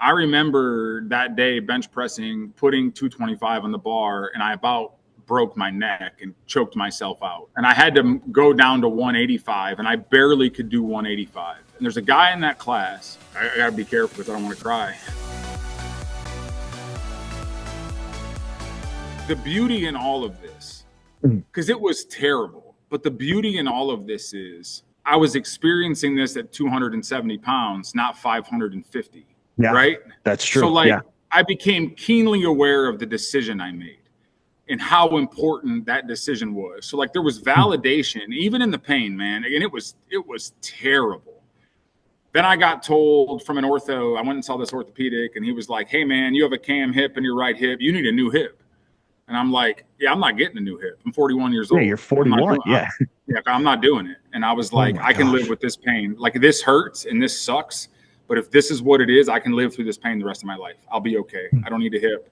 I remember that day bench pressing, putting 225 on the bar, and I about broke my neck and choked myself out. And I had to go down to 185, and I barely could do 185. And there's a guy in that class. I got to be careful because I don't want to cry. The beauty in all of this, because it was terrible, but the beauty in all of this is I was experiencing this at 270 pounds, not 550. Yeah, right? That's true. So I became keenly aware of the decision I made and how important that decision was. So there was validation, even in the pain, man. And it was terrible. Then I got told from an ortho, I went and saw this orthopedic, and he was like, hey man, you have a cam hip in your right hip. You need a new hip. And I'm like, yeah, I'm not getting a new hip. I'm 41 years old. Yeah, you're 41. I'm not doing it. And I was like, I can live with this pain. This hurts and this sucks. But if this is what it is, I can live through this pain the rest of my life. I'll be okay. I don't need a hip.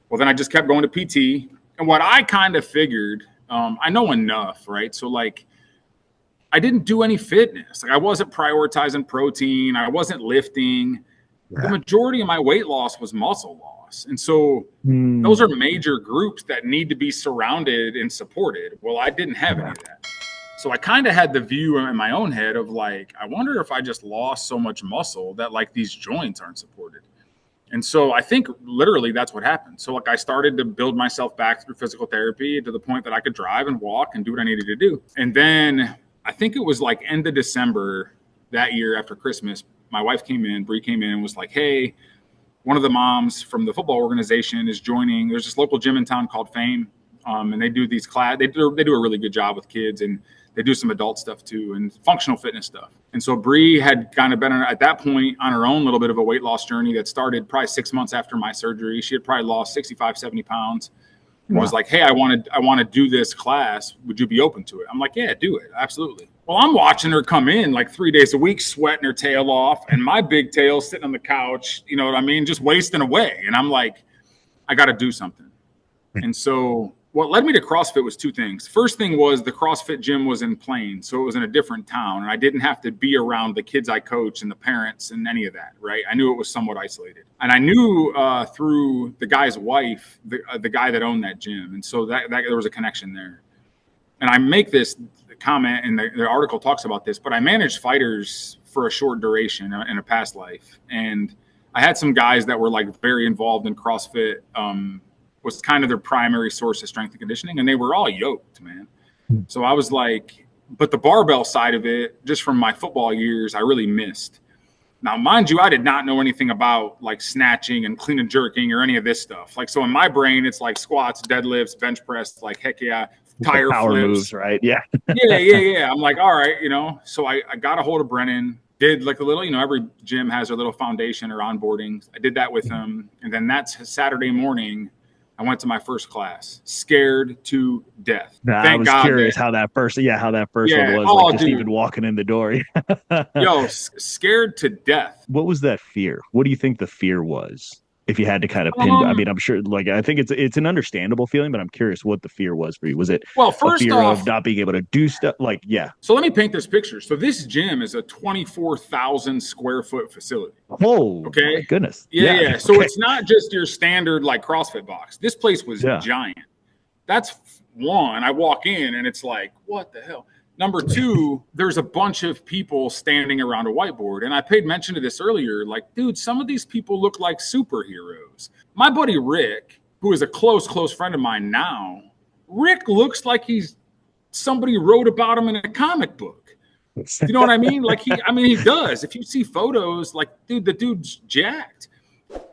Well, then I just kept going to PT. And what I kind of figured, I know enough, right? So I didn't do any fitness. I wasn't prioritizing protein. I wasn't lifting. Yeah. The majority of my weight loss was muscle loss. And so those are major groups that need to be surrounded and supported. Well, I didn't have any of that. So I kind of had the view in my own head of I wonder if I just lost so much muscle that these joints aren't supported. And so I think literally that's what happened. So I started to build myself back through physical therapy to the point that I could drive and walk and do what I needed to do. And then I think it was end of December that year after Christmas, my wife came in, Bree came in and was like, hey, one of the moms from the football organization is joining. There's this local gym in town called Fennell. And they do these they do a really good job with kids, and they do some adult stuff too and functional fitness stuff. And so Bree had kind of been at that point on her own little bit of a weight loss journey that started probably 6 months after my surgery. She had probably lost 65, 70 pounds and was like, hey, I want to do this class. Would you be open to it? I'm like, yeah, do it. Absolutely. Well, I'm watching her come in 3 days a week, sweating her tail off, and my big tail sitting on the couch, you know what I mean? Just wasting away. And I'm like, I got to do something. And so what led me to CrossFit was two things. First thing was the CrossFit gym was in Plain, so it was in a different town, and I didn't have to be around the kids I coach and the parents and any of that, right? I knew it was somewhat isolated. And I knew through the guy's wife, the guy that owned that gym, and so that there was a connection there. And I make this comment, and the article talks about this, but I managed fighters for a short duration in a past life. And I had some guys that were very involved in CrossFit, was kind of their primary source of strength and conditioning, and they were all yoked, man. So I was but the barbell side of it, just from my football years, I really missed. Now, mind you, I did not know anything about snatching and clean and jerking or any of this stuff. So in my brain, it's squats, deadlifts, bench press, heck yeah, tire power flips. Moves, right? Yeah. yeah. I'm all right, So I got a hold of Brennan, did a little, every gym has their little foundation or onboarding. I did that with him. And then that's Saturday morning, I went to my first class, scared to death. I was curious how that first one was, even walking in the door. Yo, scared to death. What was that fear? What do you think the fear was? If you had to kind of pin, I'm sure, I think it's an understandable feeling, but I'm curious what the fear was for you. Was it first a fear off, of not being able to do stuff? So let me paint this picture. So this gym is a 24,000 square foot facility. Oh, okay. My goodness. Yeah. So it's not just your standard CrossFit box. This place was giant. That's one. I walk in and it's what the hell? Number two, there's a bunch of people standing around a whiteboard. And I paid mention to this earlier. Dude, some of these people look like superheroes. My buddy Rick, who is a close friend of mine now, Rick looks like somebody wrote about him in a comic book. You know what I mean? He does. If you see photos, dude, the dude's jacked.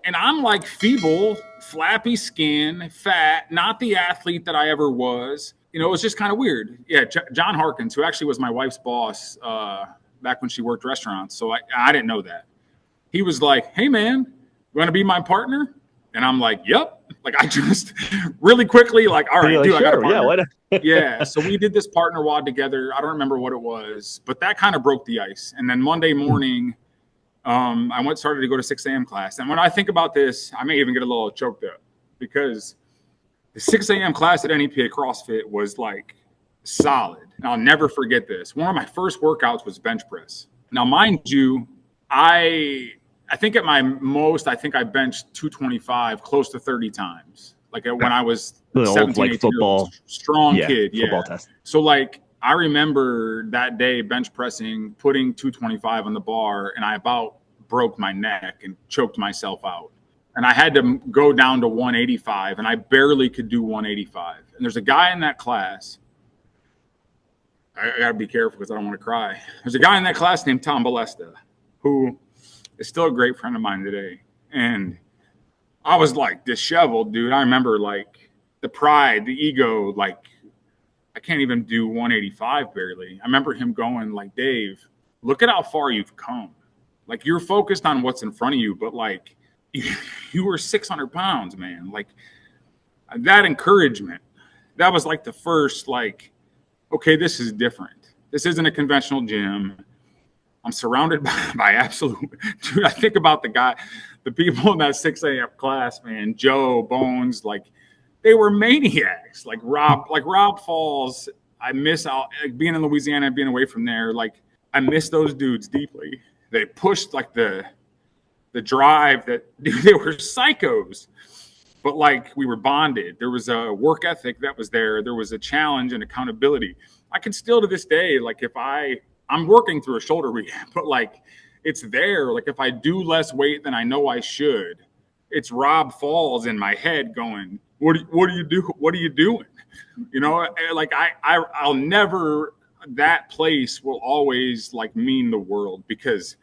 And I'm feeble, flappy skin, fat, not the athlete that I ever was. It was just kind of weird. Yeah, John Harkins, who actually was my wife's boss back when she worked restaurants. So I didn't know that. He was like, hey, man, you want to be my partner? And I'm like, yep. I just really quickly, all right, dude, I got a partner. Yeah, so we did this partner WOD together. I don't remember what it was, but that kind of broke the ice. And then Monday morning, I started to go to 6 a.m. class. And when I think about this, I may even get a little choked up because the 6 a.m. class at NEPA CrossFit was solid. And I'll never forget this. One of my first workouts was bench press. Now, mind you, I I think at my most, I think I benched 225 close to 30 times. Like when I was 17, like 18 football, strong kid. Yeah. Football test. So like, I remember that day bench pressing, putting 225 on the bar, and I about broke my neck and choked myself out. And I had to go down to 185, and I barely could do 185. And there's a guy in that class. I got to be careful because I don't want to cry. There's a guy in that class named Tom Balesta, who is still a great friend of mine today. And I was like disheveled, dude. I remember like the pride, the ego, like I can't even do 185 barely. I remember him going like, Dave, look at how far you've come. Like you're focused on what's in front of you, but like you were 600 pounds, man. Like that encouragement, that was like the first, like, okay, this is different. This isn't a conventional gym. I'm surrounded by absolute, dude, I think about the people in that 6 a.m. class, man, Joe, Bones, like they were maniacs. Like Rob Falls. I miss out being in Louisiana, being away from there. Like I miss those dudes deeply. They pushed like the drive that, dude, they were psychos, but like we were bonded. There was a work ethic that was there. There was a challenge and accountability. I can still to this day, like if I'm working through a shoulder rehab, but like it's there. Like if I do less weight than I know I should, it's Rob Falls in my head going, what do you do? What are you doing? You know, like I'll never, that place will always like mean the world because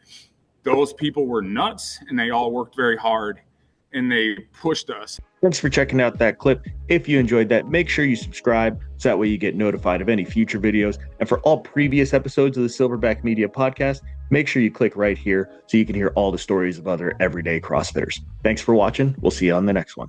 those people were nuts and they all worked very hard and they pushed us. Thanks for checking out that clip. If you enjoyed that, make sure you subscribe so that way you get notified of any future videos. And for all previous episodes of the Silverback Media Podcast, make sure you click right here so you can hear all the stories of other everyday CrossFitters. Thanks for watching. We'll see you on the next one.